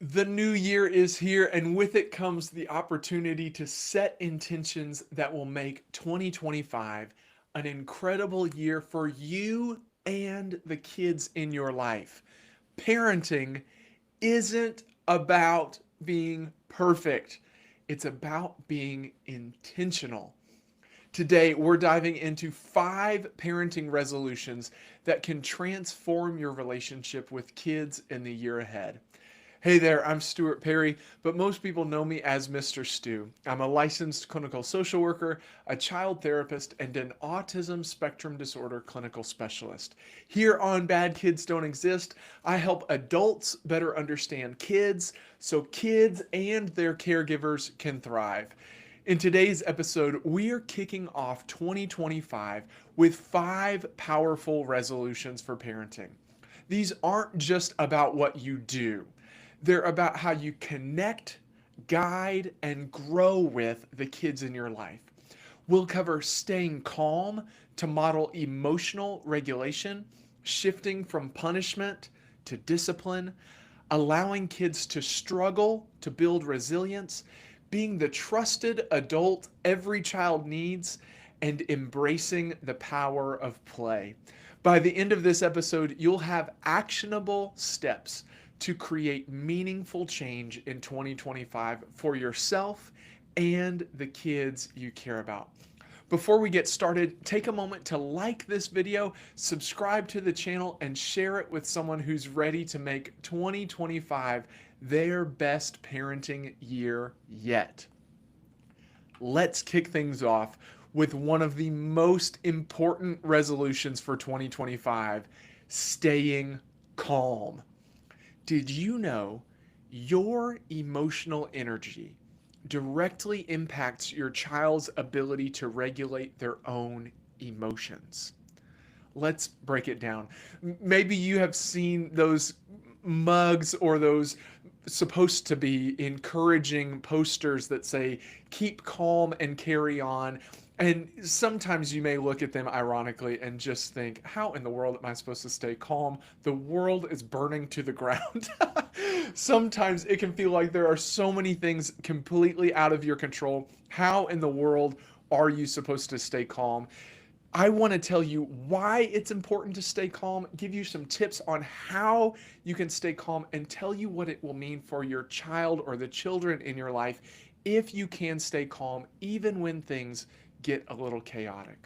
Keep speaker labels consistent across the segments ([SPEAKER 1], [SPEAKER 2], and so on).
[SPEAKER 1] The new year is here, and with it comes the opportunity to set intentions that will make 2025 an incredible year for you and the kids in your life. Parenting isn't about being perfect, it's about being intentional. Today, we're diving into 5 parenting resolutions that can transform your relationship with kids in the year ahead. Hey there, I'm Stuart Perry, but most people know me as Mr. Stu. I'm a licensed clinical social worker, a child therapist, and an autism spectrum disorder clinical specialist. Here on Bad Kids Don't Exist, I help adults better understand kids so kids and their caregivers can thrive. In today's episode, we are kicking off 2025 with 5 powerful resolutions for parenting. These aren't just about what you do. They're about how you connect, guide, and grow with the kids in your life. We'll cover staying calm to model emotional regulation, shifting from punishment to discipline, allowing kids to struggle to build resilience, being the trusted adult every child needs, and embracing the power of play. By the end of this episode, you'll have actionable steps to create meaningful change in 2025 for yourself and the kids you care about. Before we get started, take a moment to like this video, subscribe to the channel, and share it with someone who's ready to make 2025 their best parenting year yet. Let's kick things off with one of the most important resolutions for 2025: staying calm. Did you know your emotional energy directly impacts your child's ability to regulate their own emotions? Let's break it down. Maybe you have seen those mugs or those supposed to be encouraging posters that say, keep calm and carry on. And sometimes you may look at them ironically and just think, how in the world am I supposed to stay calm? The world is burning to the ground. Sometimes it can feel like there are so many things completely out of your control. How in the world are you supposed to stay calm? I want to tell you why it's important to stay calm, give you some tips on how you can stay calm, and tell you what it will mean for your child or the children in your life if you can stay calm even when things get a little chaotic.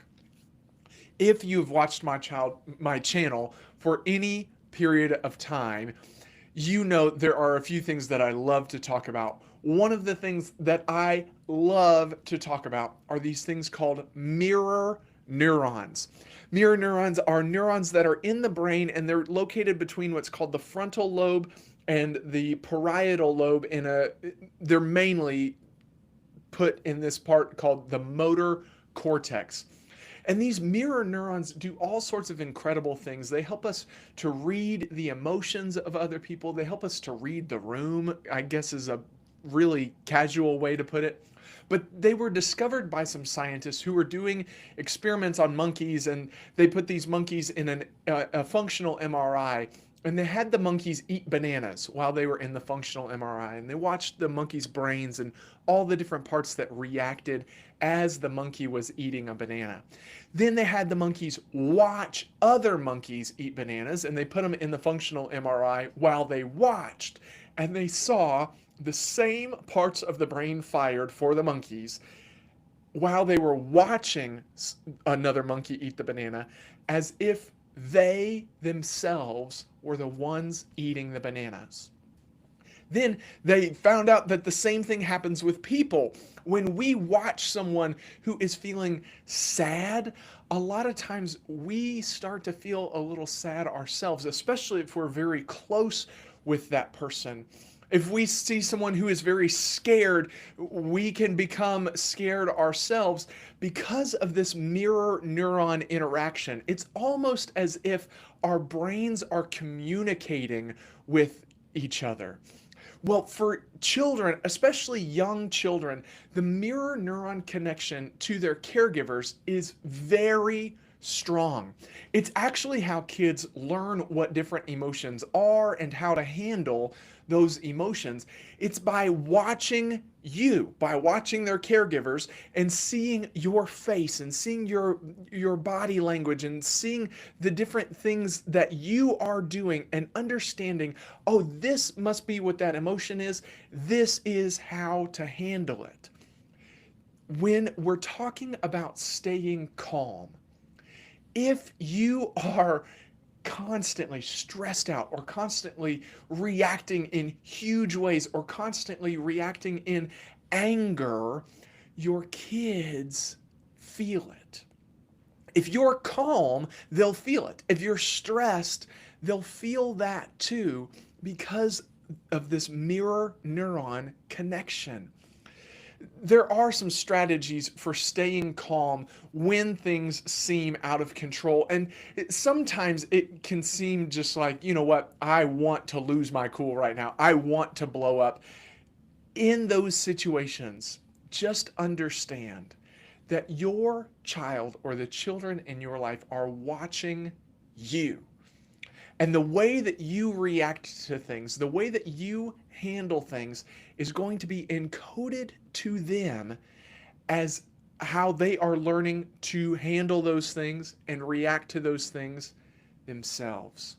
[SPEAKER 1] If you've watched my channel for any period of time, you know there are a few things that I love to talk about. One of the things that I love to talk about are these things called mirror neurons. Mirror neurons are neurons that are in the brain, and they're located between what's called the frontal lobe and the parietal lobe they're mainly put in this part called the motor cortex. And these mirror neurons do all sorts of incredible things. They help us to read the emotions of other people. They help us to read the room, I guess is a really casual way to put it. But they were discovered by some scientists who were doing experiments on monkeys, and they put these monkeys in a functional MRI, and they had the monkeys eat bananas while they were in the functional MRI, and they watched the monkey's brains and all the different parts that reacted as the monkey was eating a banana. Then they had the monkeys watch other monkeys eat bananas, and they put them in the functional MRI while they watched, and they saw the same parts of the brain fired for the monkeys while they were watching another monkey eat the banana, as if they themselves were the ones eating the bananas. Then they found out that the same thing happens with people. When we watch someone who is feeling sad, a lot of times we start to feel a little sad ourselves, especially if we're very close with that person. If we see someone who is very scared, we can become scared ourselves because of this mirror neuron interaction. It's almost as if our brains are communicating with each other. Well, for children, especially young children, the mirror neuron connection to their caregivers is very strong. It's actually how kids learn what different emotions are and how to handle those emotions. It's by watching you, by watching their caregivers and seeing your face and seeing your body language and seeing the different things that you are doing and understanding, oh, this must be what that emotion is. This is how to handle it. When we're talking about staying calm, if you are constantly stressed out or constantly reacting in huge ways or constantly reacting in anger, your kids feel it. If you're calm, they'll feel it. If you're stressed, they'll feel that too because of this mirror neuron connection. There are some strategies for staying calm when things seem out of control. And sometimes it can seem just like, you know what, I want to lose my cool right now. I want to blow up. In those situations, just understand that your child or the children in your life are watching you. And the way that you react to things, the way that you handle things is going to be encoded to them as how they are learning to handle those things and react to those things themselves.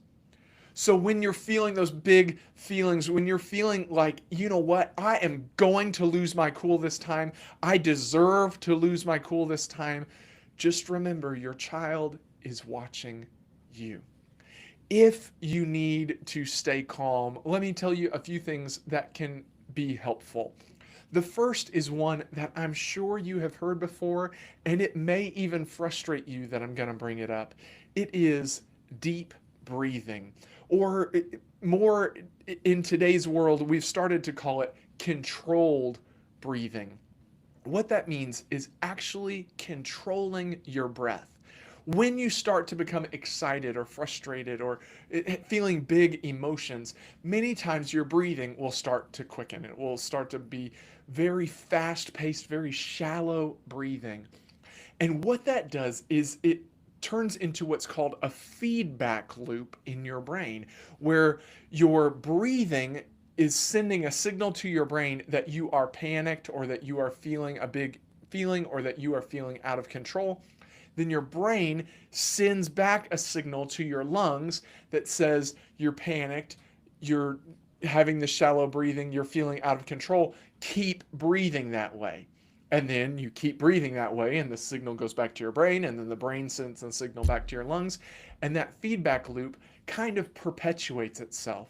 [SPEAKER 1] So when you're feeling those big feelings, when you're feeling like, you know what, I am going to lose my cool this time, I deserve to lose my cool this time, just remember your child is watching you. If you need to stay calm, let me tell you a few things that can be helpful. The first is one that I'm sure you have heard before, and it may even frustrate you that I'm going to bring it up. It is deep breathing, or more in today's world, we've started to call it controlled breathing. What that means is actually controlling your breath. When you start to become excited or frustrated or feeling big emotions, many times your breathing will start to quicken. It will start to be very fast paced, very shallow breathing. And what that does is it turns into what's called a feedback loop in your brain, where your breathing is sending a signal to your brain that you are panicked or that you are feeling a big feeling or that you are feeling out of control. Then your brain sends back a signal to your lungs that says you're panicked, you're having the shallow breathing, you're feeling out of control. Keep breathing that way. And then you keep breathing that way, and the signal goes back to your brain, and then the brain sends the signal back to your lungs. And that feedback loop kind of perpetuates itself.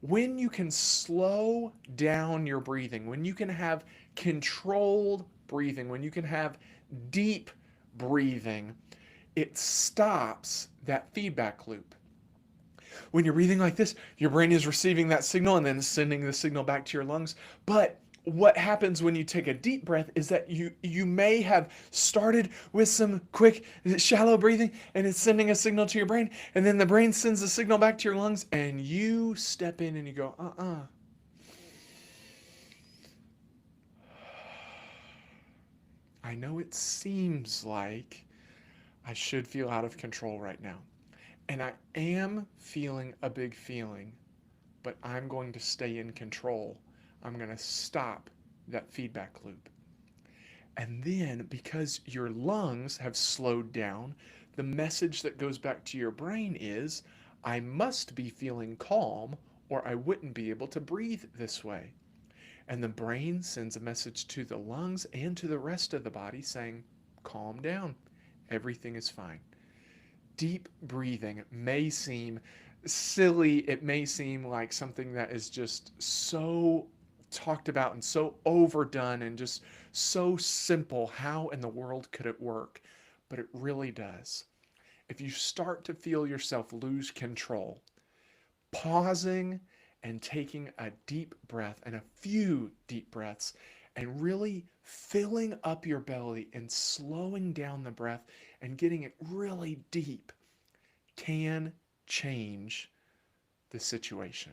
[SPEAKER 1] When you can slow down your breathing, when you can have controlled breathing, when you can have deep breathing, it stops that feedback loop. When you're breathing like this, your brain is receiving that signal and then sending the signal back to your lungs. But what happens when you take a deep breath is that you may have started with some quick shallow breathing and it's sending a signal to your brain, and then the brain sends the signal back to your lungs, and you step in and you go, I know it seems like I should feel out of control right now, and I am feeling a big feeling, but I'm going to stay in control. I'm going to stop that feedback loop. And then, because your lungs have slowed down, the message that goes back to your brain is, I must be feeling calm or I wouldn't be able to breathe this way. And the brain sends a message to the lungs and to the rest of the body saying, calm down. Everything is fine. Deep breathing may seem silly. It may seem like something that is just so talked about and so overdone and just so simple. How in the world could it work? But it really does. If you start to feel yourself lose control, pausing and taking a deep breath and a few deep breaths and really filling up your belly and slowing down the breath and getting it really deep can change the situation.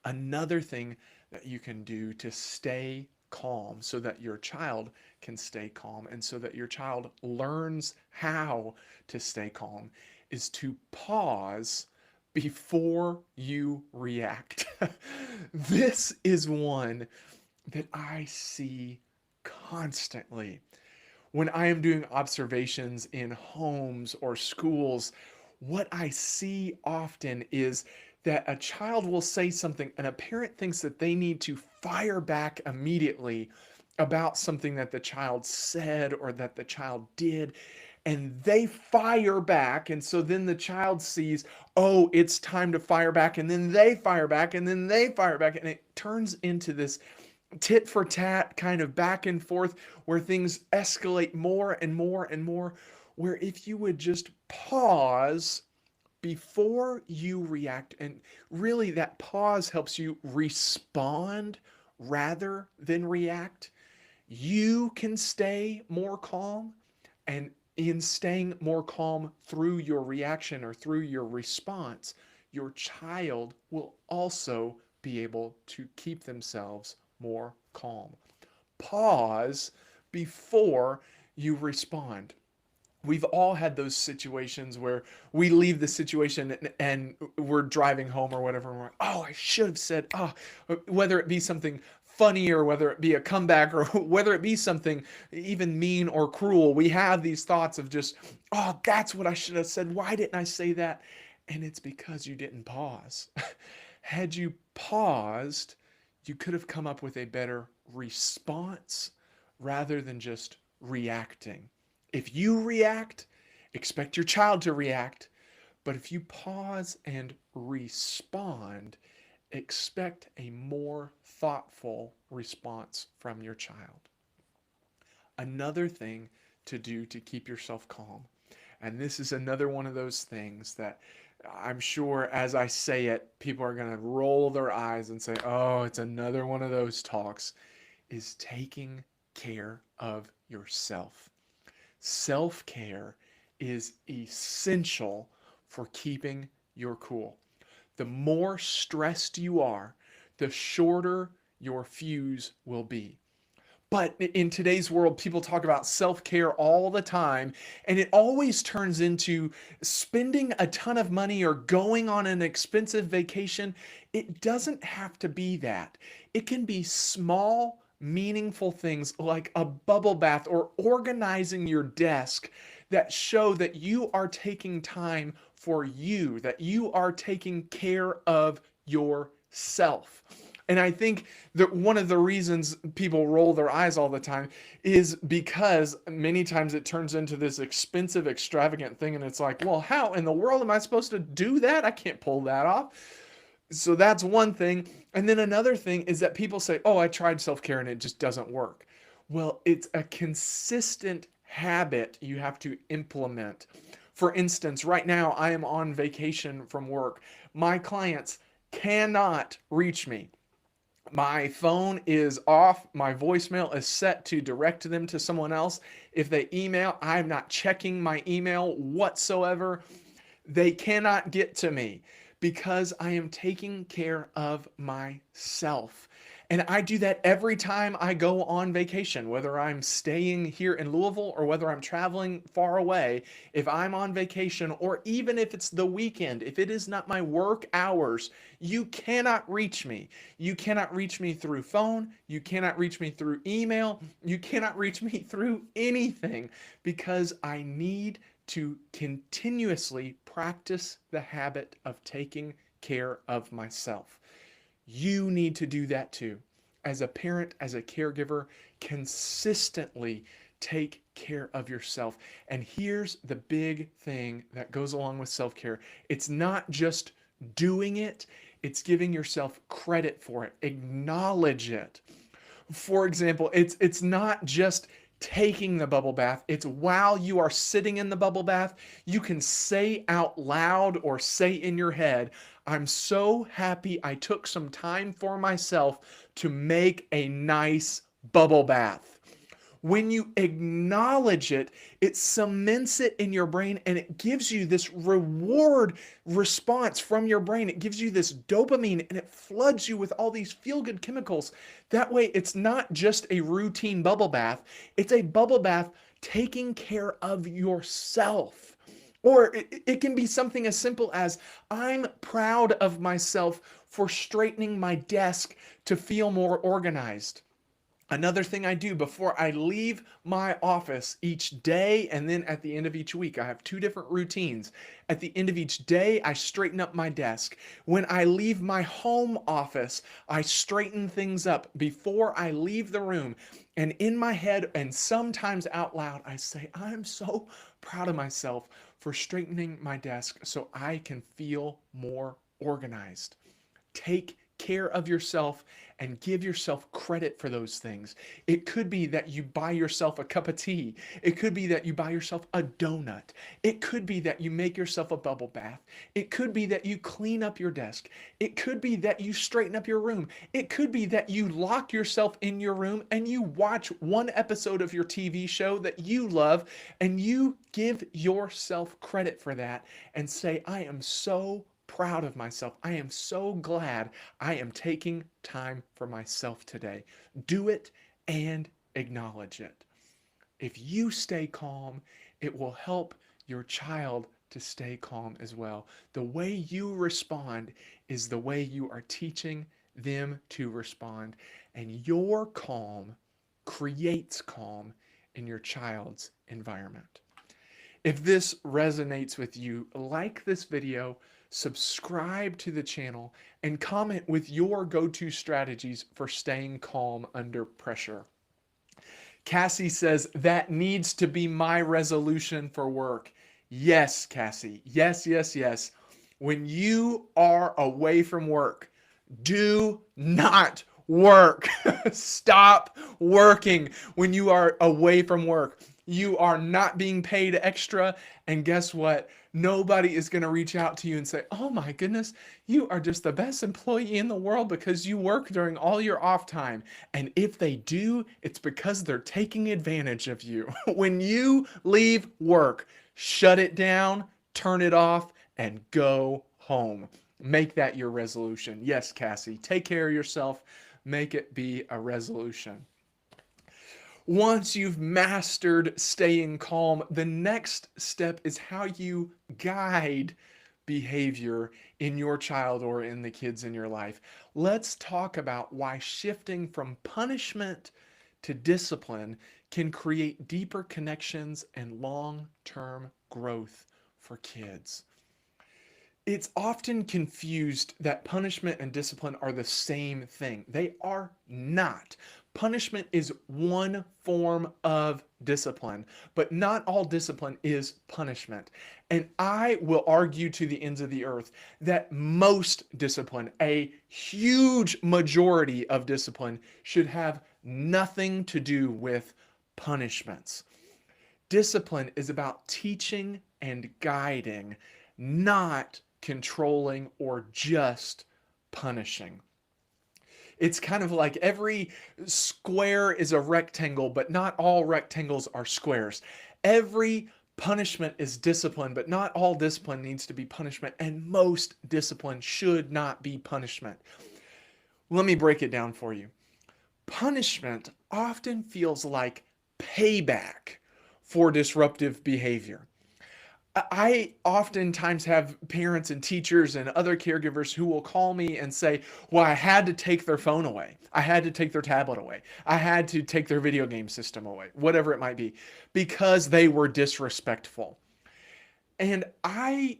[SPEAKER 1] Another thing that you can do to stay calm so that your child can stay calm and so that your child learns how to stay calm is to pause before you react. This is one that I see constantly when I am doing observations in homes or schools. What I see often is that a child will say something and a parent thinks that they need to fire back immediately about something that the child said or that the child did, and they fire back. And so then the child sees, oh, it's time to fire back, and then they fire back, and then they fire back, and it turns into this tit for tat kind of back and forth where things escalate more and more and more. Where if you would just pause before you react, and really that pause helps you respond rather than react, you can stay more calm. And in staying more calm through your reaction or through your response, your child will also be able to keep themselves more calm. Pause before you respond. We've all had those situations where we leave the situation and we're driving home or whatever, and we're like, oh, I should have said, oh, whether it be something funny or whether it be a comeback or whether it be something even mean or cruel. We have these thoughts of just, oh, that's what I should have said. Why didn't I say that? And it's because you didn't pause. Had you paused, you could have come up with a better response rather than just reacting. If you react, expect your child to react. But if you pause and respond, expect a more thoughtful response from your child. Another thing to do to keep yourself calm, and this is another one of those things that I'm sure as I say it, people are going to roll their eyes and say, oh, it's another one of those talks, is taking care of yourself. Self-care is essential for keeping your cool. The more stressed you are, the shorter your fuse will be. But in today's world, people talk about self-care all the time, and it always turns into spending a ton of money or going on an expensive vacation. It doesn't have to be that. It can be small, meaningful things like a bubble bath or organizing your desk that show that you are taking time for you, that you are taking care of yourself. And I think that one of the reasons people roll their eyes all the time is because many times it turns into this expensive, extravagant thing. And it's like, well, how in the world am I supposed to do that? I can't pull that off. So that's one thing. And then another thing is that people say, oh, I tried self-care and it just doesn't work. Well, it's a consistent habit you have to implement. For instance, right now I am on vacation from work. My clients cannot reach me. My phone is off. My voicemail is set to direct them to someone else. If they email, I'm not checking my email whatsoever. They cannot get to me because I am taking care of myself. And I do that every time I go on vacation, whether I'm staying here in Louisville or whether I'm traveling far away. If I'm on vacation or even if it's the weekend, if it is not my work hours, you cannot reach me. You cannot reach me through phone. You cannot reach me through email. You cannot reach me through anything because I need to continuously practice the habit of taking care of myself. You need to do that too. As a parent, as a caregiver, consistently take care of yourself. And here's the big thing that goes along with self-care. It's not just doing it, it's giving yourself credit for it. Acknowledge it. For example, it's not just taking the bubble bath. It's while you are sitting in the bubble bath, you can say out loud or say in your head, I'm so happy I took some time for myself to make a nice bubble bath. When you acknowledge it, it cements it in your brain and it gives you this reward response from your brain. It gives you this dopamine and it floods you with all these feel-good chemicals. That way, it's not just a routine bubble bath, it's a bubble bath taking care of yourself. Or it can be something as simple as, I'm proud of myself for straightening my desk to feel more organized. Another thing I do before I leave my office each day, and then at the end of each week, I have two different routines. At the end of each day, I straighten up my desk. When I leave my home office, I straighten things up before I leave the room. And in my head, and sometimes out loud, I say, I'm so proud of myself for straightening my desk so I can feel more organized. Take care of yourself and give yourself credit for those things. It could be that you buy yourself a cup of tea. It could be that you buy yourself a donut. It could be that you make yourself a bubble bath. It could be that you clean up your desk. It could be that you straighten up your room. It could be that you lock yourself in your room and you watch one episode of your TV show that you love, and you give yourself credit for that and say, I am so proud of myself. I am so glad I am taking time for myself today. Do it and acknowledge it. If you stay calm, it will help your child to stay calm as well. The way you respond is the way you are teaching them to respond, and your calm creates calm in your child's environment. If this resonates with you, like this video, subscribe to the channel, and comment with your go-to strategies for staying calm under pressure. Cassie says, that needs to be my resolution for work. Yes, Cassie. Yes, yes, yes. When you are away from work, do not work. Stop working when you are away from work. You are not being paid extra. And guess what? Nobody is going to reach out to you and say, oh my goodness, you are just the best employee in the world because you work during all your off time. And if they do, it's because they're taking advantage of you. When you leave work, shut it down, turn it off, and go home. Make that your resolution. Yes, Cassie, take care of yourself. Make it be a resolution. Once you've mastered staying calm, the next step is how you guide behavior in your child or in the kids in your life. Let's talk about why shifting from punishment to discipline can create deeper connections and long-term growth for kids. It's often confused that punishment and discipline are the same thing. They are not. Punishment is one form of discipline, but not all discipline is punishment. And I will argue to the ends of the earth that most discipline, a huge majority of discipline, should have nothing to do with punishments. Discipline is about teaching and guiding, not controlling or just punishing. It's kind of like every square is a rectangle, but not all rectangles are squares. Every punishment is discipline, but not all discipline needs to be punishment, and most discipline should not be punishment. Let me break it down for you. Punishment often feels like payback for disruptive behavior. I oftentimes have parents and teachers and other caregivers who will call me and say, well, I had to take their phone away. I had to take their tablet away. I had to take their video game system away, whatever it might be, because they were disrespectful. And I,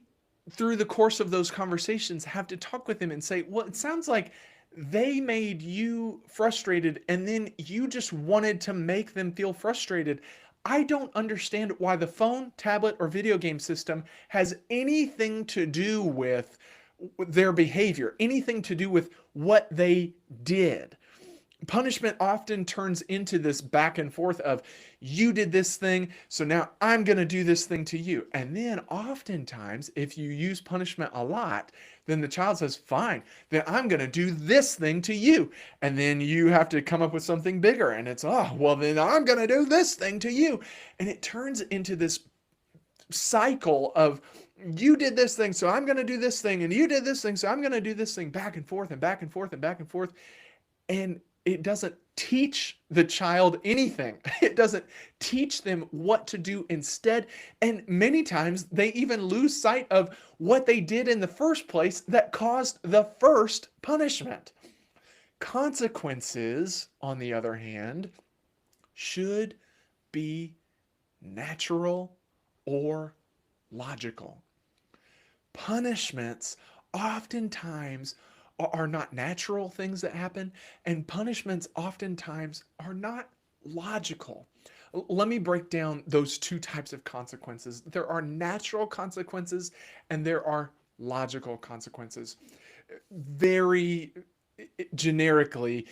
[SPEAKER 1] through the course of those conversations, have to talk with them and say, well, it sounds like they made you frustrated and then you just wanted to make them feel frustrated. I don't understand why the phone, tablet, or video game system has anything to do with their behavior, anything to do with what they did. Punishment often turns into this back and forth of, you did this thing, so now I'm going to do this thing to you. And then oftentimes, if you use punishment a lot, then the child says, fine, then I'm going to do this thing to you. And then you have to come up with something bigger. And it's, oh, well, then I'm going to do this thing to you. And it turns into this cycle of, you did this thing, so I'm going to do this thing. And you did this thing, so I'm going to do this thing, back and forth and back and forth and back and forth. And it doesn't teach the child anything. It doesn't teach them what to do instead. And many times they even lose sight of what they did in the first place that caused the first punishment. Consequences, on the other hand, should be natural or logical. Punishments oftentimes are not natural things that happen, and punishments oftentimes are not logical. Let me break down those two types of consequences. There are natural consequences and there are logical consequences. Very generically,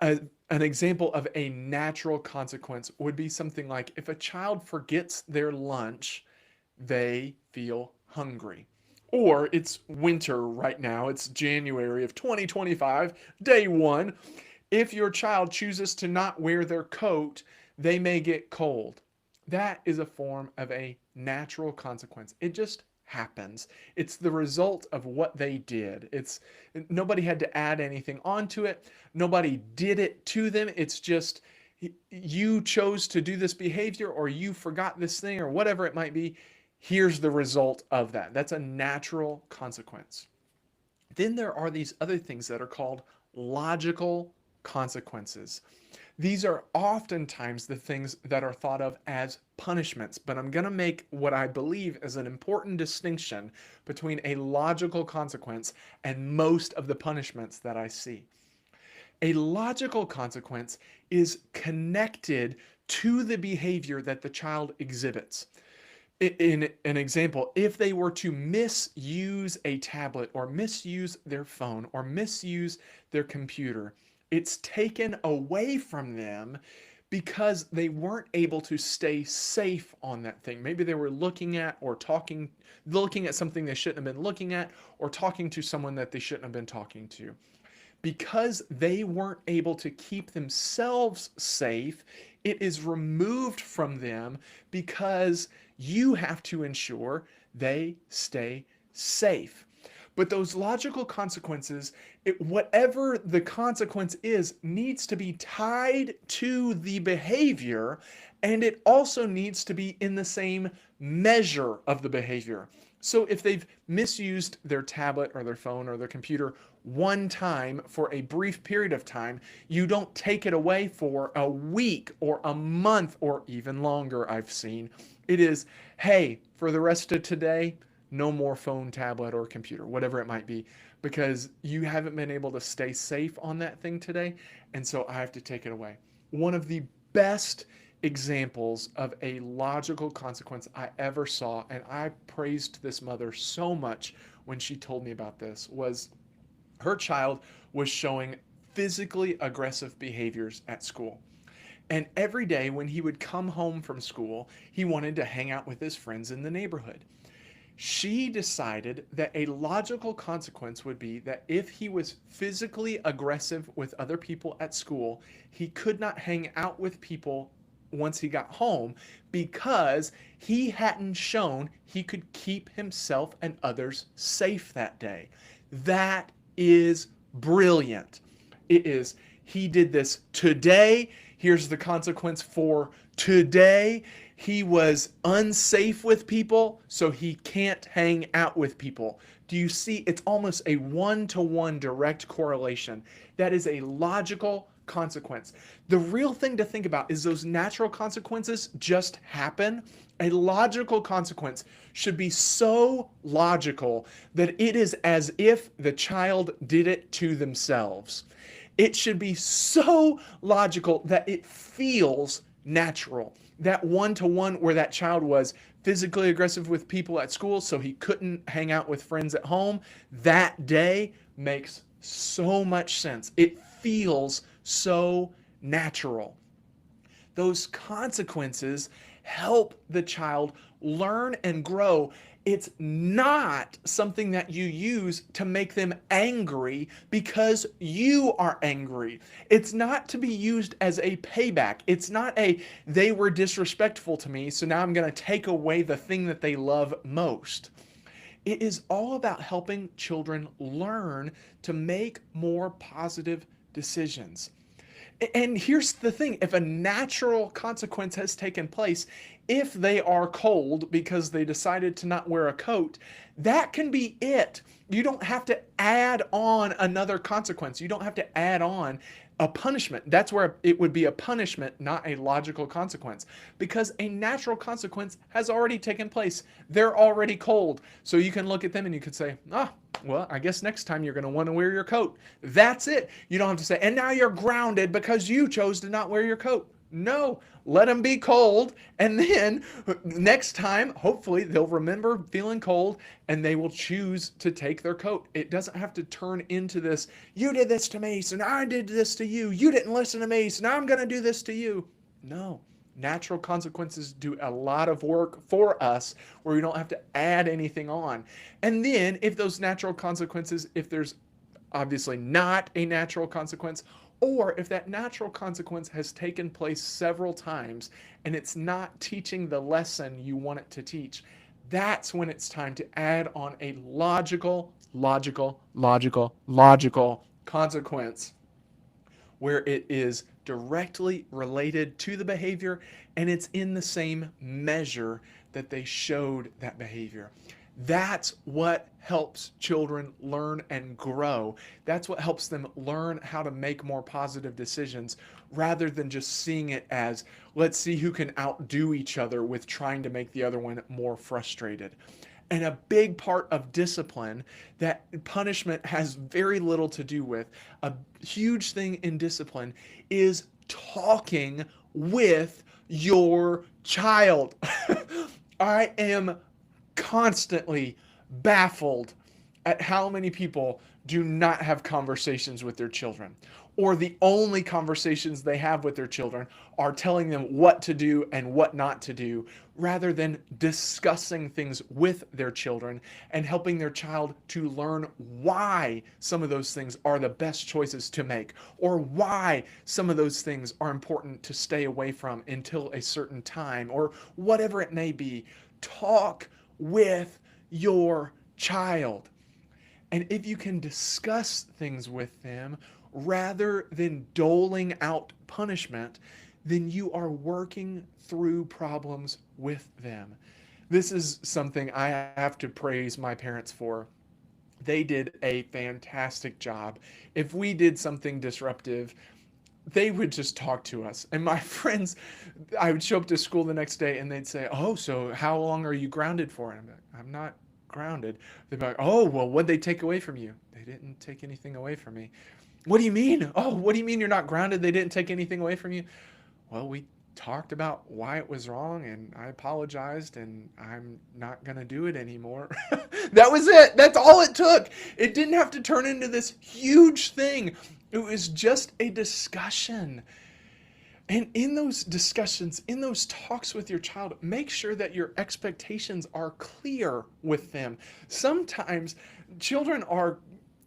[SPEAKER 1] an example of a natural consequence would be something like if a child forgets their lunch, they feel hungry. Or it's winter right now, it's January of 2025, day one. If your child chooses to not wear their coat, they may get cold. That is a form of a natural consequence. It just happens. It's the result of what they did. It's nobody had to add anything onto it. Nobody did it to them. It's just you chose to do this behavior or you forgot this thing or whatever it might be. Here's the result of that. That's a natural consequence. Then there are these other things that are called logical consequences. These are oftentimes the things that are thought of as punishments, but I'm going to make what I believe is an important distinction between a logical consequence and most of the punishments that I see. A logical consequence is connected to the behavior that the child exhibits. In an example, if they were to misuse a tablet or misuse their phone or misuse their computer, it's taken away from them because they weren't able to stay safe on that thing. Maybe they were looking at or looking at something they shouldn't have been looking at, or talking to someone that they shouldn't have been talking to. Because they weren't able to keep themselves safe, it is removed from them because you have to ensure they stay safe. But those logical consequences, whatever the consequence is, needs to be tied to the behavior, and it also needs to be in the same measure of the behavior. So if they've misused their tablet or their phone or their computer one time for a brief period of time, you don't take it away for a week or a month or even longer, I've seen. It is, hey, for the rest of today, no more phone, tablet, or computer, whatever it might be, because you haven't been able to stay safe on that thing today, and so I have to take it away. One of the best examples of a logical consequence I ever saw, and I praised this mother so much when she told me about this, was her child was showing physically aggressive behaviors at school. And every day when he would come home from school, he wanted to hang out with his friends in the neighborhood. She decided that a logical consequence would be that if he was physically aggressive with other people at school, he could not hang out with people once he got home because he hadn't shown he could keep himself and others safe that day. That is brilliant. It is, he did this today. Here's the consequence for today. He was unsafe with people, so he can't hang out with people. Do you see? It's almost a one-to-one direct correlation. That is a logical consequence. The real thing to think about is those natural consequences just happen. A logical consequence should be so logical that it is as if the child did it to themselves. It should be so logical that it feels natural. That one-to-one where that child was physically aggressive with people at school so he couldn't hang out with friends at home, that day makes so much sense. It feels so natural. Those consequences help the child learn and grow. It's not something that you use to make them angry because you are angry. It's not to be used as a payback. It's not a, they were disrespectful to me, so now I'm going to take away the thing that they love most. It is all about helping children learn to make more positive decisions. And here's the thing, if a natural consequence has taken place, if they are cold because they decided to not wear a coat, that can be it. You don't have to add on another consequence. You don't have to add on a punishment. That's where it would be a punishment, not a logical consequence, because a natural consequence has already taken place. They're already cold. So you can look at them and you could say, ah, well, I guess next time you're going to want to wear your coat. That's it. You don't have to say, and now you're grounded because you chose to not wear your coat. No, let them be cold. And then next time, hopefully, they'll remember feeling cold and they will choose to take their coat. It doesn't have to turn into this, you did this to me, so now I did this to you. You didn't listen to me, so now I'm going to do this to you. No. Natural consequences do a lot of work for us where we don't have to add anything on. And then, if those natural consequences, if there's obviously not a natural consequence, or if that natural consequence has taken place several times and it's not teaching the lesson you want it to teach, that's when it's time to add on a logical consequence where it is directly related to the behavior and it's in the same measure that they showed that behavior. That's what helps children learn and grow. That's what helps them learn how to make more positive decisions rather than just seeing it as, let's see who can outdo each other with trying to make the other one more frustrated. And a big part of discipline that punishment has very little to do with, a huge thing in discipline, is talking with your child. I am constantly baffled at how many people do not have conversations with their children, or the only conversations they have with their children are telling them what to do and what not to do, rather than discussing things with their children and helping their child to learn why some of those things are the best choices to make, or why some of those things are important to stay away from until a certain time, or whatever it may be. Talk with your child. And if you can discuss things with them rather than doling out punishment, then you are working through problems with them. This is something I have to praise my parents for. They did a fantastic job. If we did something disruptive, they would just talk to us. And my friends, I would show up to school the next day and they'd say, oh, so how long are you grounded for? And I'm like, I'm not grounded. They'd be like, oh, well, what'd they take away from you? They didn't take anything away from me. What do you mean? Oh, what do you mean you're not grounded? They didn't take anything away from you? Well, we talked about why it was wrong and I apologized and I'm not going to do it anymore. That was it. That's all it took. It didn't have to turn into this huge thing. It was just a discussion. And in those discussions, in those talks with your child, make sure that your expectations are clear with them. Sometimes children are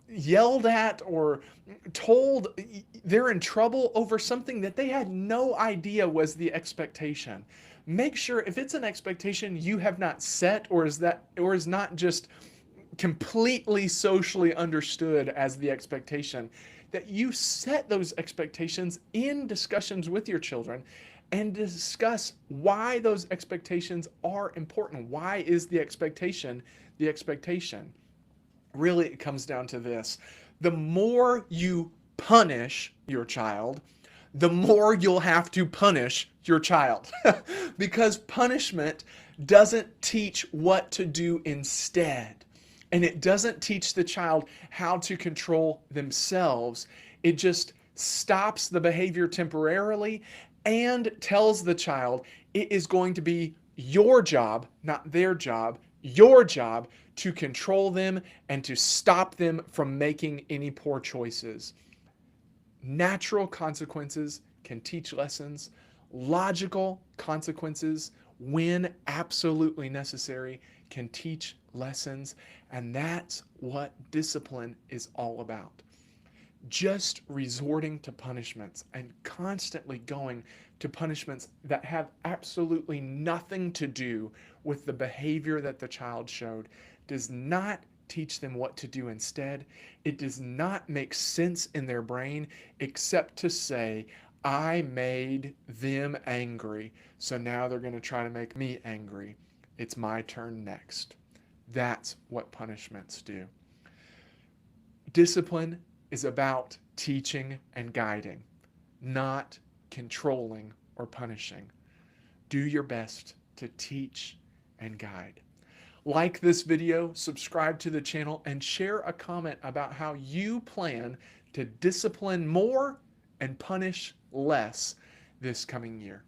[SPEAKER 1] yelled at or told they're in trouble over something that they had no idea was the expectation. Make sure if it's an expectation you have not set, or is not just completely socially understood as the expectation, that you set those expectations in discussions with your children and discuss why those expectations are important. Why is the expectation the expectation? Really, it comes down to this. The more you punish your child, the more you'll have to punish your child. Because punishment doesn't teach what to do instead. And it doesn't teach the child how to control themselves. It just stops the behavior temporarily and tells the child it is going to be your job, not their job, your job to control them and to stop them from making any poor choices. Natural consequences can teach lessons. Logical consequences, when absolutely necessary, can teach lessons. And that's what discipline is all about. Just resorting to punishments and constantly going to punishments that have absolutely nothing to do with the behavior that the child showed does not teach them what to do instead. It does not make sense in their brain except to say, I made them angry, so now they're going to try to make me angry. It's my turn next. That's what punishments do. Discipline is about teaching and guiding, not controlling or punishing. Do your best to teach and guide. Like this video, subscribe to the channel, and share a comment about how you plan to discipline more and punish less this coming year.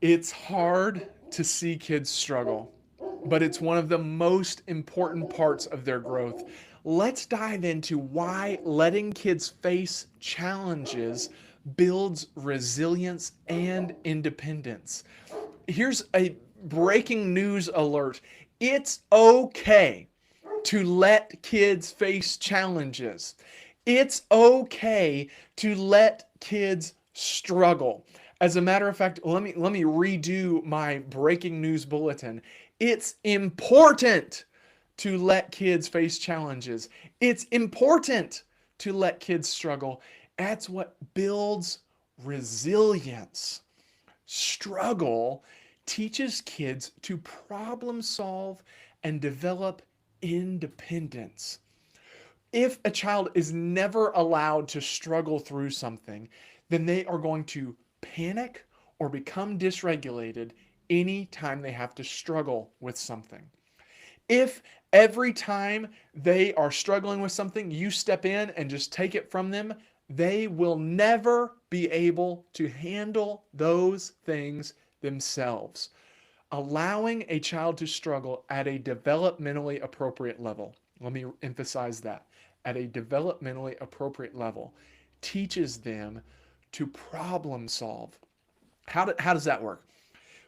[SPEAKER 1] It's hard to see kids struggle, but it's one of the most important parts of their growth. Let's dive into why letting kids face challenges builds resilience and independence. Here's a breaking news alert. It's okay to let kids face challenges. It's okay to let kids struggle. As a matter of fact, let me redo my breaking news bulletin. It's important to let kids face challenges. It's important to let kids struggle. That's what builds resilience. Struggle teaches kids to problem solve and develop independence. If a child is never allowed to struggle through something, then they are going to panic or become dysregulated anytime they have to struggle with something. If every time they are struggling with something, you step in and just take it from them, they will never be able to handle those things themselves. Allowing a child to struggle at a developmentally appropriate level, let me emphasize that, at a developmentally appropriate level, teaches them to problem solve. How does that work?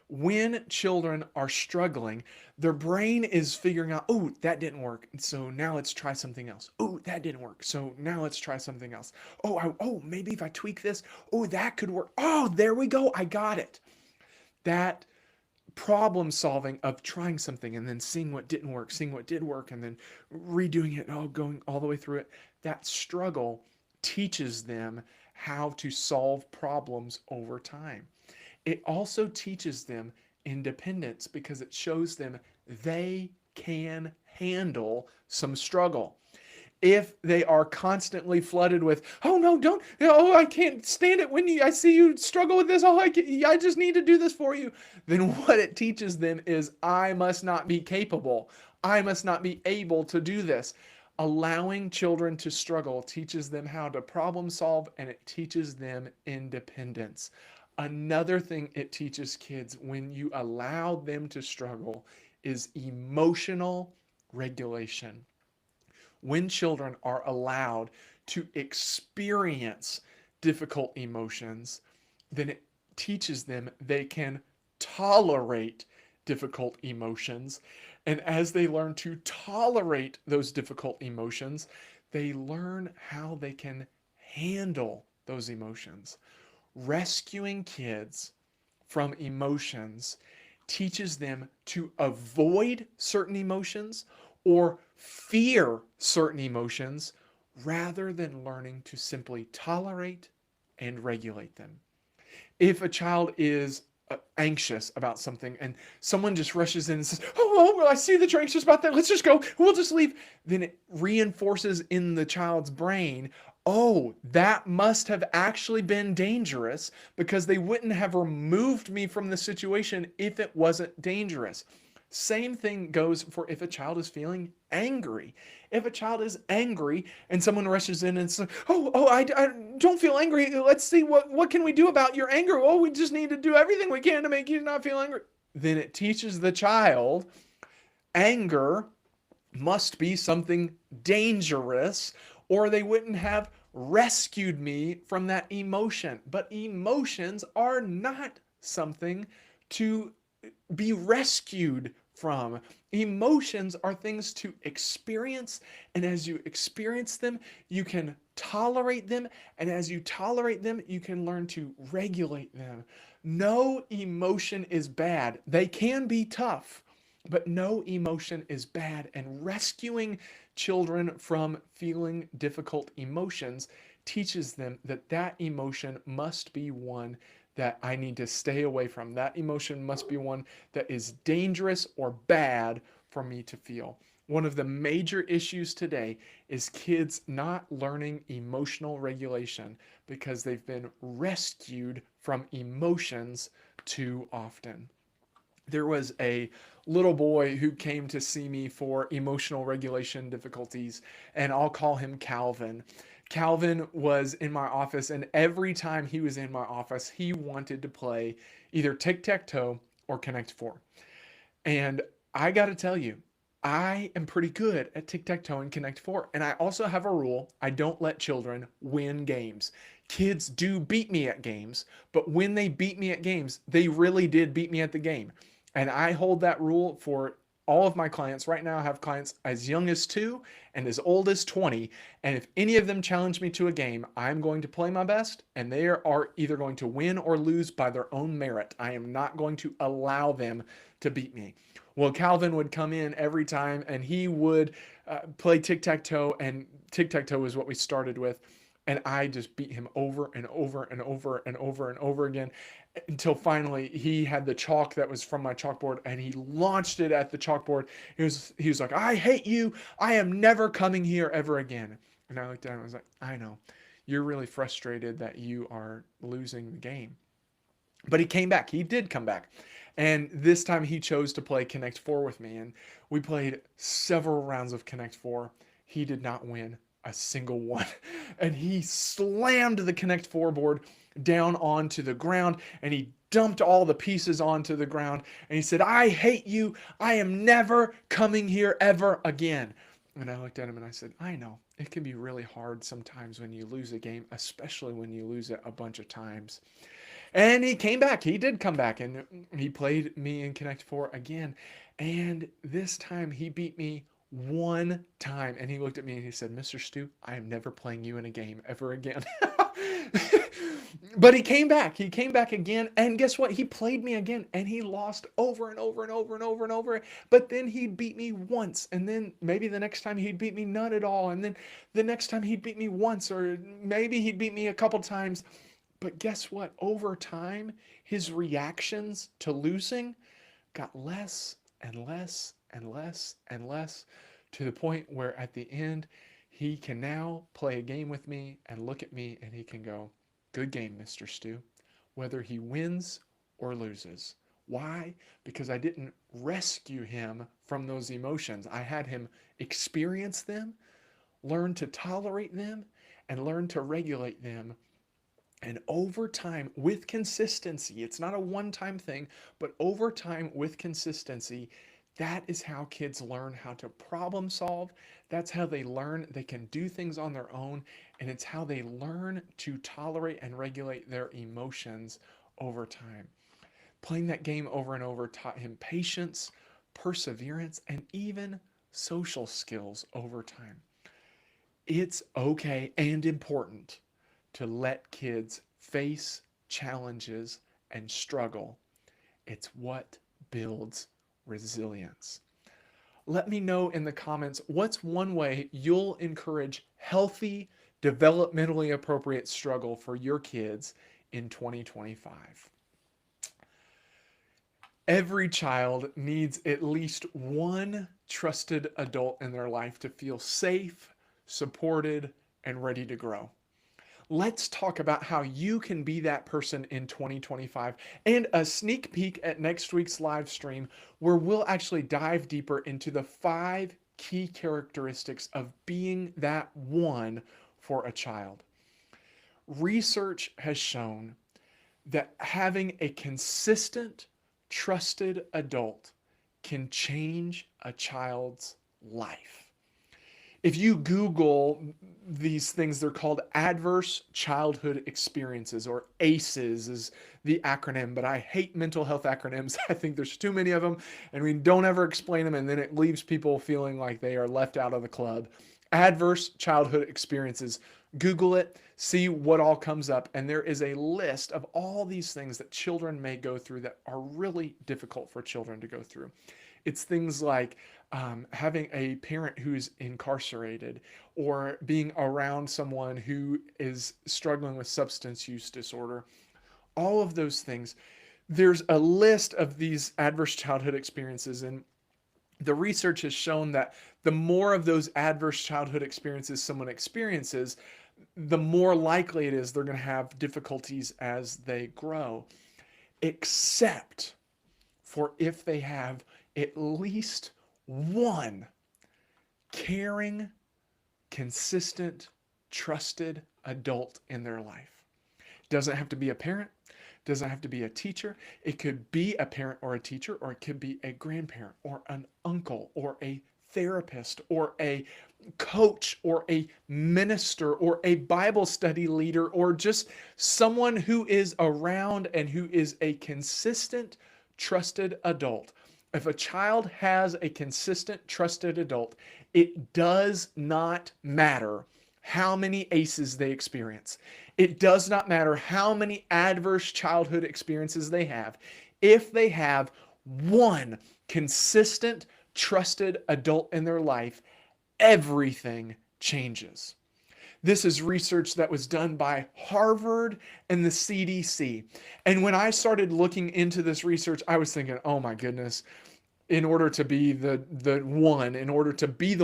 [SPEAKER 1] When children are struggling, their brain is figuring out, oh, that didn't work, so now let's try something else. Oh, that didn't work, so now let's try something else. Oh, maybe if I tweak this, oh, that could work. Oh, there we go, I got it. That problem solving of trying something and then seeing what didn't work, seeing what did work, and then redoing it, going all the way through it, that struggle teaches them how to solve problems over time. It also teaches them independence because it shows them they can handle some struggle. If they are constantly flooded with, oh no, don't, oh, I can't stand it when I see you struggle with this, I just need to do this for you, then what it teaches them is I must not be capable. I must not be able to do this. Allowing children to struggle teaches them how to problem solve, and it teaches them independence. Another thing it teaches kids when you allow them to struggle is emotional regulation. When children are allowed to experience difficult emotions, then it teaches them they can tolerate difficult emotions. And as they learn to tolerate those difficult emotions, they learn how they can handle those emotions. Rescuing kids from emotions teaches them to avoid certain emotions or fear certain emotions rather than learning to simply tolerate and regulate them. If a child is anxious about something and someone just rushes in and says, oh, I see that you're anxious about that, let's just go, we'll just leave, then it reinforces in the child's brain, oh, that must have actually been dangerous because they wouldn't have removed me from the situation if it wasn't dangerous. Same thing goes for if a child is feeling angry. If a child is angry and someone rushes in and says, I don't feel angry. Let's see, what can we do about your anger? Oh, we just need to do everything we can to make you not feel angry. Then it teaches the child anger must be something dangerous, or they wouldn't have rescued me from that emotion. But emotions are not something to be rescued from. Emotions are things to experience, and as you experience them, you can tolerate them, and as you tolerate them, you can learn to regulate them. No emotion is bad. They can be tough, But no emotion is bad, and rescuing children from feeling difficult emotions teaches them that that emotion must be one that I need to stay away from. That emotion must be one that is dangerous or bad for me to feel. One of the major issues today is kids not learning emotional regulation because they've been rescued from emotions too often. There was a little boy who came to see me for emotional regulation difficulties, and I'll call him Calvin. Calvin was in my office, and every time he was in my office, he wanted to play either tic tac toe or Connect Four. And I got to tell you, I am pretty good at tic tac toe and Connect Four. And I also have a rule: I don't let children win games. Kids do beat me at games, but when they beat me at games, they really did beat me at the game. And I hold that rule for all of my clients. Right now, I have clients as young as 2 and as old as 20. And if any of them challenge me to a game, I'm going to play my best, and they are either going to win or lose by their own merit. I am not going to allow them to beat me. Well, Calvin would come in every time, and he would play tic tac toe, and tic tac toe is what we started with. And I just beat him over and over and over and over and over again until finally he had the chalk that was from my chalkboard, and he launched it at the chalkboard. He was like, "I hate you. I am never coming here ever again." And I looked at him and was like, "I know. You're really frustrated that you are losing the game." But he came back. He did come back. And this time he chose to play Connect Four with me. And we played several rounds of Connect Four. He did not win a single one. And he slammed the Connect Four board down onto the ground, and he dumped all the pieces onto the ground. And he said, "I hate you. I am never coming here ever again." And I looked at him and I said, "I know. It can be really hard sometimes when you lose a game, especially when you lose it a bunch of times." And he came back. He did come back, and he played me in Connect Four again. And this time he beat me one time. And he looked at me and he said, "Mr. Stu, I am never playing you in a game ever again." But he came back. He came back again. And guess what? He played me again, and he lost over and over and over and over and over. But then he'd beat me once. And then maybe the next time he'd beat me none at all. And then the next time he'd beat me once, or maybe he'd beat me a couple times. But guess what? Over time, his reactions to losing got less and less and less and less, to the point where at the end, he can now play a game with me and look at me and he can go, "Good game, Mr. Stu," whether he wins or loses. Why? Because I didn't rescue him from those emotions. I had him experience them, learn to tolerate them, and learn to regulate them. And over time, with consistency, it's not a one time thing, but over time, with consistency, that is how kids learn how to problem solve. That's how they learn they can do things on their own. And it's how they learn to tolerate and regulate their emotions over time. Playing that game over and over taught him patience, perseverance, and even social skills over time. It's okay and important to let kids face challenges and struggle. It's what builds resilience. Let me know in the comments, what's one way you'll encourage healthy, developmentally appropriate struggle for your kids in 2025. Every child needs at least one trusted adult in their life to feel safe, supported, and ready to grow. Let's talk about how you can be that person in 2025, and a sneak peek at next week's live stream, where we'll actually dive deeper into the 5 key characteristics of being that one for a child. Research has shown that having a consistent, trusted adult can change a child's life. If you Google these things, they're called adverse childhood experiences, or ACEs is the acronym, but I hate mental health acronyms. I think there's too many of them, and we don't ever explain them, and then it leaves people feeling like they are left out of the club. Adverse childhood experiences. Google it, see what all comes up, and there is a list of all these things that children may go through that are really difficult for children to go through. It's things like having a parent who's incarcerated or being around someone who is struggling with substance use disorder. All of those things. There's a list of these adverse childhood experiences, and the research has shown that the more of those adverse childhood experiences someone experiences, the more likely it is they're going to have difficulties as they grow, except for if they have at least one caring, consistent, trusted adult in their life. Doesn't have to be a parent, doesn't have to be a teacher. It could be a parent or a teacher, or it could be a grandparent or an uncle or a therapist or a coach or a minister or a Bible study leader, or just someone who is around and who is a consistent, trusted adult. If a child has a consistent, trusted adult, it does not matter how many ACEs they experience. It does not matter how many adverse childhood experiences they have. If they have one consistent, trusted adult in their life, everything changes. This is research that was done by Harvard and the CDC. And when I started looking into this research, I was thinking, oh my goodness, in order to be the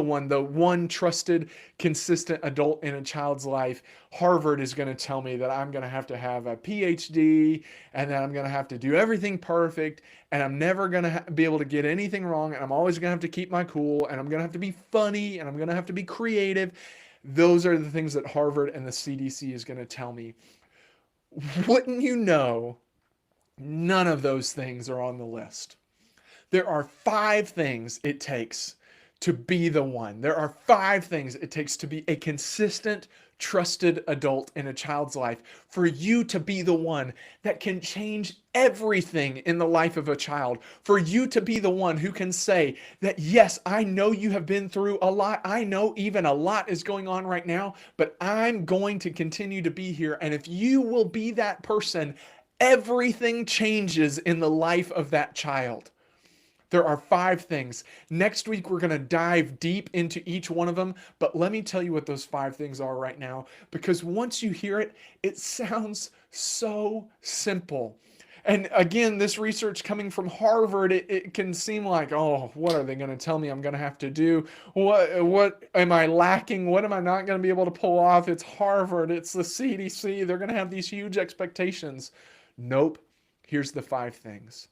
[SPEAKER 1] one trusted, consistent adult in a child's life, Harvard is going to tell me that I'm going to have a PhD, and that I'm going to have to do everything perfect, and I'm never going to be able to get anything wrong, and I'm always going to have to keep my cool, and I'm going to have to be funny, and I'm going to have to be creative. Those are the things that Harvard and the CDC is going to tell me. Wouldn't you know, none of those things are on the list. There are 5 things it takes to be the one. There are 5 things it takes to be a consistent, trusted adult in a child's life, for you to be the one that can change everything in the life of a child, for you to be the one who can say that, yes, I know you have been through a lot. I know even a lot is going on right now, but I'm going to continue to be here. And if you will be that person, everything changes in the life of that child. There are 5 things. Next week, we're going to dive deep into each one of them, but let me tell you what those 5 things are right now, because once you hear it, it sounds so simple. And again, this research coming from Harvard, it can seem like, oh, what are they going to tell me I'm going to have to do? What am I lacking? What am I not going to be able to pull off? It's Harvard. It's the CDC. They're going to have these huge expectations. Nope. Here's the 5 things.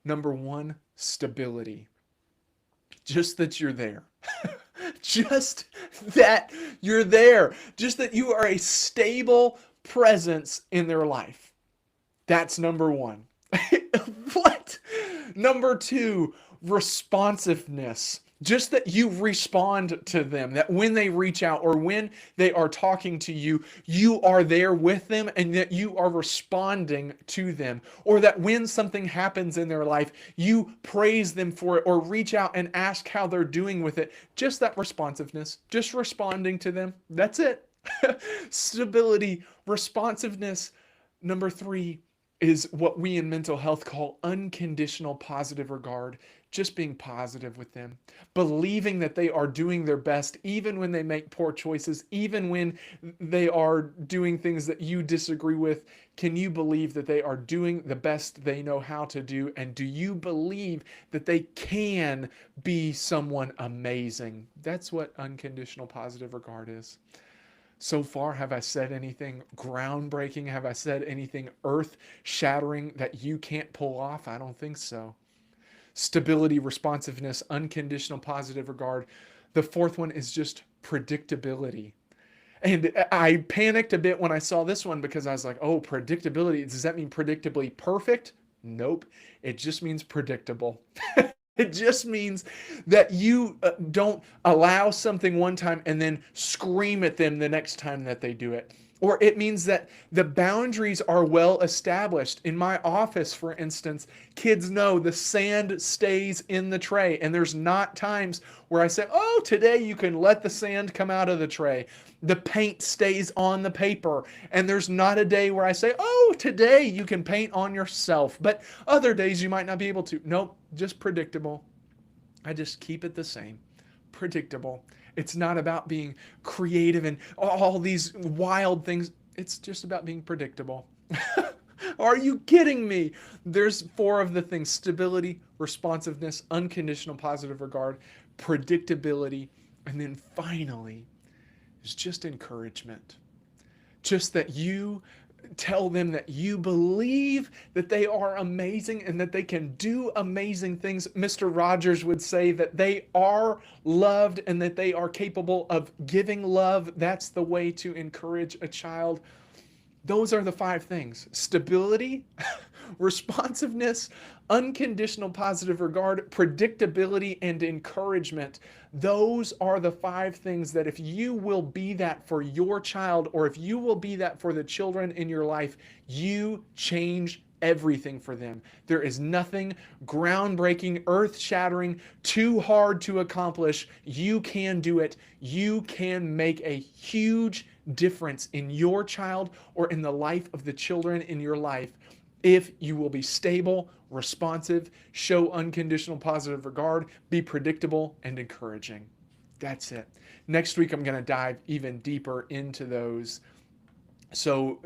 [SPEAKER 1] Number 1, stability. Just that you're there. Just that you're there. Just that you are a stable presence in their life. That's number 1. What? Number 2, responsiveness. Just that you respond to them, that when they reach out or when they are talking to you, you are there with them and that you are responding to them. Or that when something happens in their life, you praise them for it or reach out and ask how they're doing with it. Just that responsiveness, just responding to them. That's it. Stability, responsiveness. Number 3 is what we in mental health call unconditional positive regard. Just being positive with them, believing that they are doing their best, even when they make poor choices, even when they are doing things that you disagree with. Can you believe that they are doing the best they know how to do? And do you believe that they can be someone amazing? That's what unconditional positive regard is. So far, have I said anything groundbreaking? Have I said anything earth-shattering that you can't pull off? I don't think so. Stability, responsiveness, unconditional positive regard. The 4th one is just predictability. And I panicked a bit when I saw this one because I was like, oh, predictability. Does that mean predictably perfect? Nope. It just means predictable. It just means that you don't allow something one time and then scream at them the next time that they do it. Or it means that the boundaries are well established. In my office, for instance, kids know the sand stays in the tray. And there's not times where I say, oh, today you can let the sand come out of the tray. The paint stays on the paper. And there's not a day where I say, oh, today you can paint on yourself. But other days you might not be able to. Nope, just predictable. I just keep it the same, predictable. It's not about being creative and all these wild things. It's just about being predictable. Are you kidding me? There's four of the things: stability, responsiveness, unconditional positive regard, predictability, and then finally is just encouragement. Just that you tell them that you believe that they are amazing and that they can do amazing things. Mr. Rogers would say that they are loved and that they are capable of giving love. That's the way to encourage a child. Those are the five things: stability, responsiveness, unconditional positive regard, predictability, and encouragement. Those are the five things that if you will be that for your child, or if you will be that for the children in your life, you change everything for them. There is nothing groundbreaking, earth-shattering, too hard to accomplish. You can do it. You can make a huge difference in your child or in the life of the children in your life if you will be stable, responsive, show unconditional positive regard, be predictable and encouraging. That's it. Next week, I'm going to dive even deeper into those. So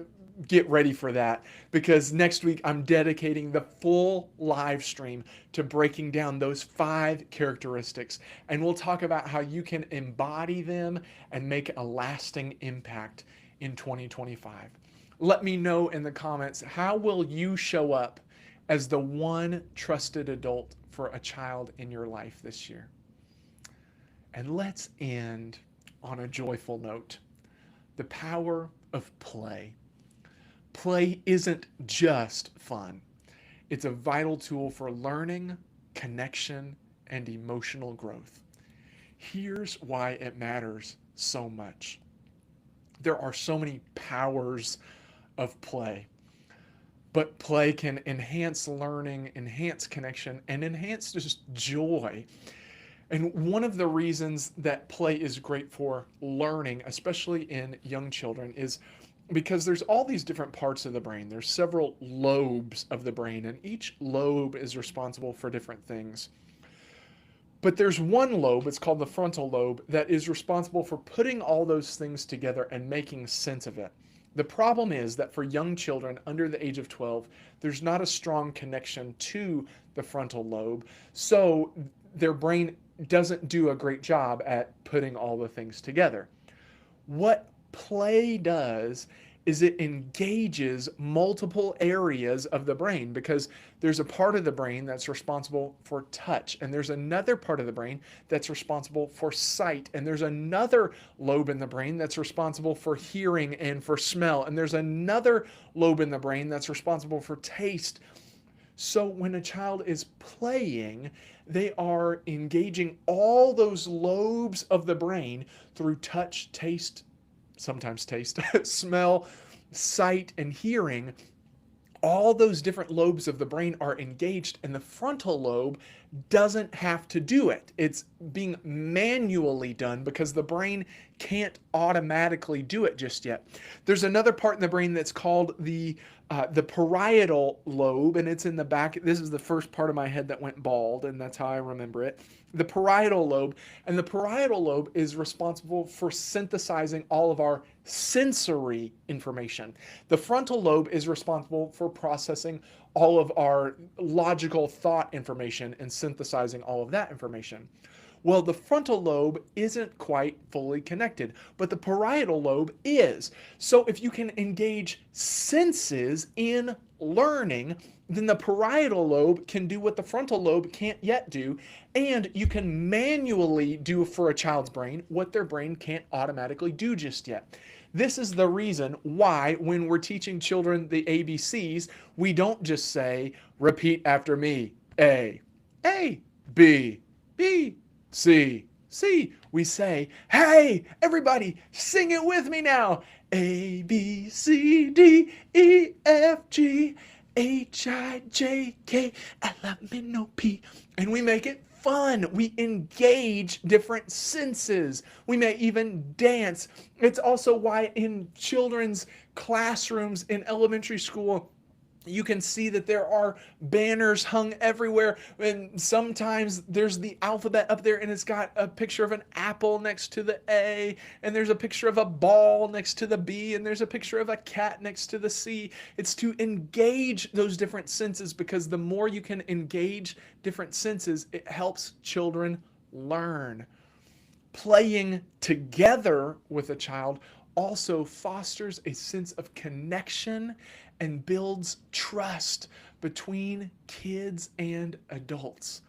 [SPEAKER 1] get ready for that, because next week I'm dedicating the full live stream to breaking down those five characteristics. And we'll talk about how you can embody them and make a lasting impact in 2025. Let me know in the comments, how will you show up as the one trusted adult for a child in your life this year? And let's end on a joyful note: the power of play. Play isn't just fun. It's a vital tool for learning, connection, and emotional growth. Here's why it matters so much. There are so many powers of play, but play can enhance learning, enhance connection, and enhance just joy. And one of the reasons that play is great for learning, especially in young children, is because there's all these different parts of the brain. There's several lobes of the brain, and each lobe is responsible for different things. But there's one lobe, it's called the frontal lobe, that is responsible for putting all those things together and making sense of it. The problem is that for young children under the age of 12, there's not a strong connection to the frontal lobe, so their brain doesn't do a great job at putting all the things together. What play does is it engages multiple areas of the brain, because there's a part of the brain that's responsible for touch, and there's another part of the brain that's responsible for sight, and there's another lobe in the brain that's responsible for hearing and for smell, and there's another lobe in the brain that's responsible for taste. So when a child is playing, they are engaging all those lobes of the brain through touch, taste, sometimes taste, smell, sight, and hearing. All those different lobes of the brain are engaged, and the frontal lobe doesn't have to do it. It's being manually done because the brain can't automatically do it just yet. There's another part in the brain that's called the parietal lobe, and it's in the back. This is the first part of my head that went bald, and that's how I remember it. The parietal lobe, and the parietal lobe is responsible for synthesizing all of our sensory information. The frontal lobe is responsible for processing all of our logical thought information and synthesizing all of that information. Well, the frontal lobe isn't quite fully connected, but the parietal lobe is. So if you can engage senses in learning, then the parietal lobe can do what the frontal lobe can't yet do, and you can manually do for a child's brain what their brain can't automatically do just yet. This is the reason why when we're teaching children the ABCs, we don't just say, repeat after me, A, B, C, C. We say, hey, everybody, sing it with me now. A, B, C, D, E, F, G, H, I, J, K, L, M, N, O, P. And we make it fun. We engage different senses. We may even dance. It's also why in children's classrooms in elementary school, You can see that there are banners hung everywhere, and sometimes there's the alphabet up there and it's got a picture of an apple next to the A, and there's a picture of a ball next to the B, and there's a picture of a cat next to the C. It's to engage those different senses, because the more you can engage different senses, it helps children learn. Playing together with a child also fosters a sense of connection and builds trust between kids and adults.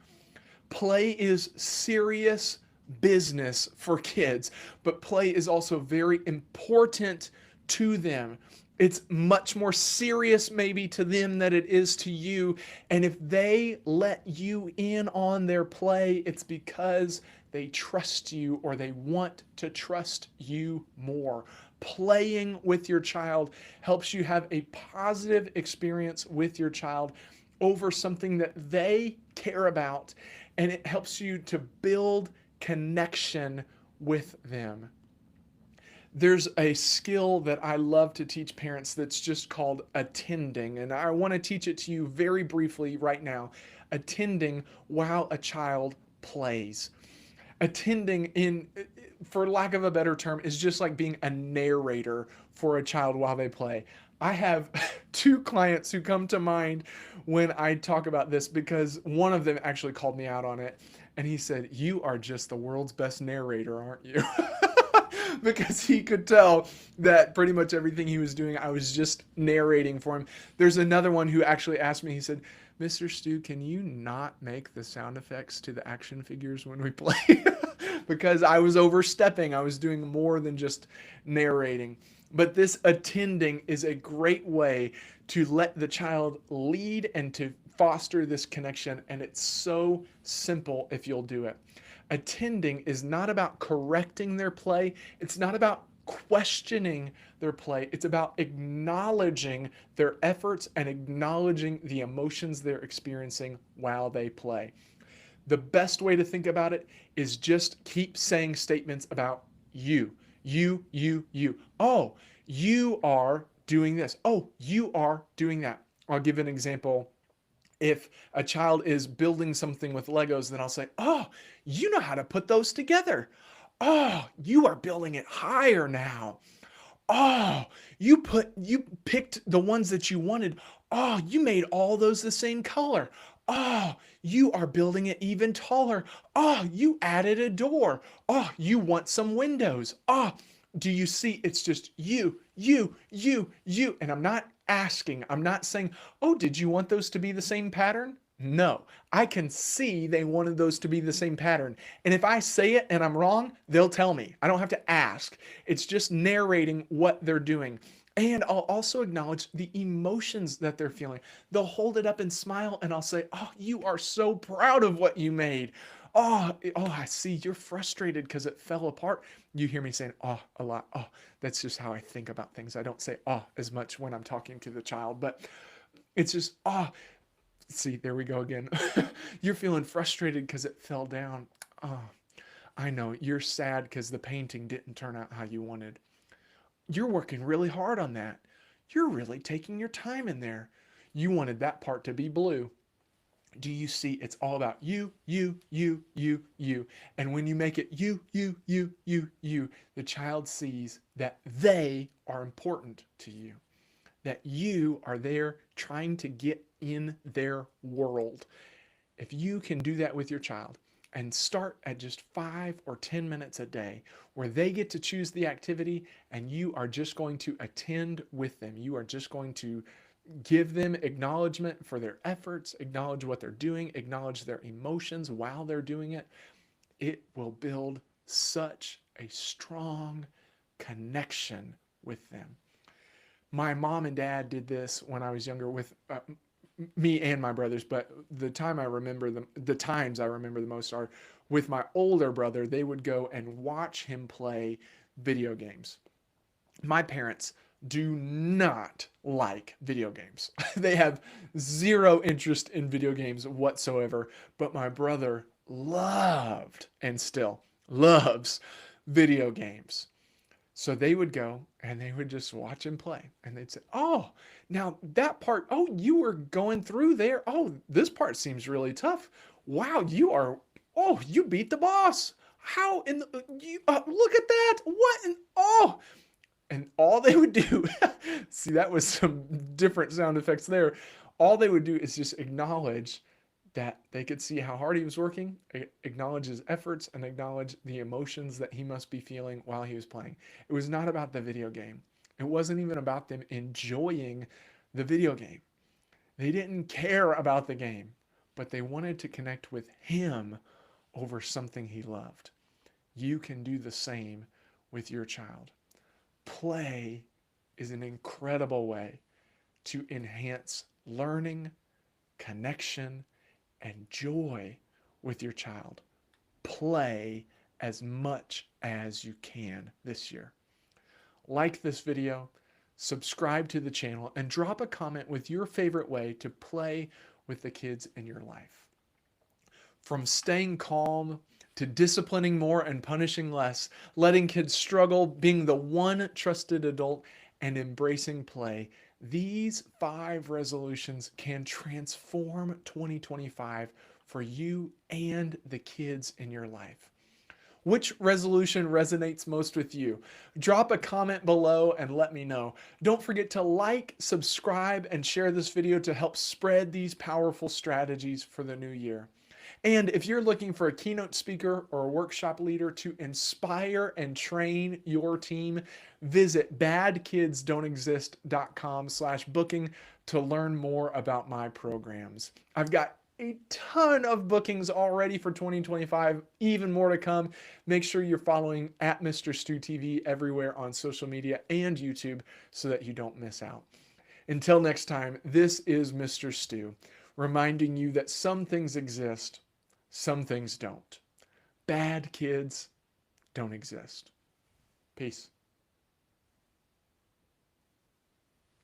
[SPEAKER 1] Play is serious business for kids, but play is also very important to them. It's much more serious maybe to them than it is to you. And if they let you in on their play, it's because they trust you or they want to trust you more. Playing with your child helps you have a positive experience with your child over something that they care about, and it helps you to build connection with them. There's a skill that I love to teach parents that's just called attending, and I want to teach it to you very briefly right now. Attending while a child plays. Attending, in for lack of a better term, is just like being a narrator for a child while they play. I have two clients who come to mind when I talk about this, because one of them actually called me out on it, and he said, "You are just the world's best narrator, aren't you?" Because he could tell that pretty much everything he was doing, I was just narrating for him. There's another one who actually asked me, he said, "Mr. Stu, can you not make the sound effects to the action figures when we play?" Because I was overstepping. I was doing more than just narrating. But this attending is a great way to let the child lead and to foster this connection. And it's so simple if you'll do it. Attending is not about correcting their play. It's not about questioning their play. It's about acknowledging their efforts and acknowledging the emotions they're experiencing while they play. The best way to think about it is just keep saying statements about you. You. Oh, you are doing this. Oh, you are doing that. I'll give an example. If a child is building something with Legos, then I'll say, "Oh, you know how to put those together. Oh, you are building it higher now. Oh, you picked the ones that you wanted. Oh, you made all those the same color. Oh, you are building it even taller. Oh, you added a door. Oh, you want some windows. Oh, do you see? It's just you. And I'm not asking, I'm not saying, "Oh, did you want those to be the same pattern?" No, I can see they wanted those to be the same pattern. And if I say it and I'm wrong, they'll tell me. I don't have to ask. It's just narrating what they're doing. And I'll also acknowledge the emotions that they're feeling. They'll hold it up and smile, and I'll say, "Oh, you are so proud of what you made. Oh, I see you're frustrated because it fell apart." You hear me saying "oh" a lot. Oh, that's just how I think about things. I don't say "oh" as much when I'm talking to the child, but it's just "oh." See, there we go again. You're feeling frustrated because it fell down. Oh, I know. You're sad because the painting didn't turn out how you wanted. You're working really hard on that. You're really taking your time in there. You wanted that part to be blue. Do you see? It's all about you. And when you make it you, the child sees that they are important to you, that you are there trying to get in their world. If you can do that with your child and start at just 5 or 10 minutes a day where they get to choose the activity and you are just going to attend with them, you are just going to give them acknowledgement for their efforts, acknowledge what they're doing, acknowledge their emotions while they're doing it, it will build such a strong connection with them. My mom and dad did this when I was younger with me and my brothers, but the times I remember the most are with my older brother. They would go and watch him play video games. My parents do not like video games. They have zero interest in video games whatsoever, but my brother loved and still loves video games. So they would go and they would just watch him play. And they'd say, "Oh, now that part, oh, you were going through there. Oh, this part seems really tough. Wow, you beat the boss. How in the, look at that. What? And all they would do, see, that was some different sound effects there. All they would do is just acknowledge that they could see how hard he was working, acknowledge his efforts, and acknowledge the emotions that he must be feeling while he was playing. It was not about the video game. It wasn't even about them enjoying the video game. They didn't care about the game, but they wanted to connect with him over something he loved. You can do the same with your child. Play is an incredible way to enhance learning, connection, and joy with your child. Play as much as you can this year. Like this video, subscribe to the channel, and drop a comment with your favorite way to play with the kids in your life. From staying calm to disciplining more and punishing less, letting kids struggle, being the one trusted adult, and embracing play, these 5 resolutions can transform 2025 for you and the kids in your life. Which resolution resonates most with you? Drop a comment below and let me know. Don't forget to like, subscribe, and share this video to help spread these powerful strategies for the new year. And if you're looking for a keynote speaker or a workshop leader to inspire and train your team, visit badkidsdon'texist.com/booking to learn more about my programs. I've got a ton of bookings already for 2025, even more to come. Make sure you're following at Mr. Stu TV everywhere on social media and YouTube so that you don't miss out. Until next time, this is Mr. Stu, reminding you that some things exist, some things don't. Bad kids don't exist. Peace.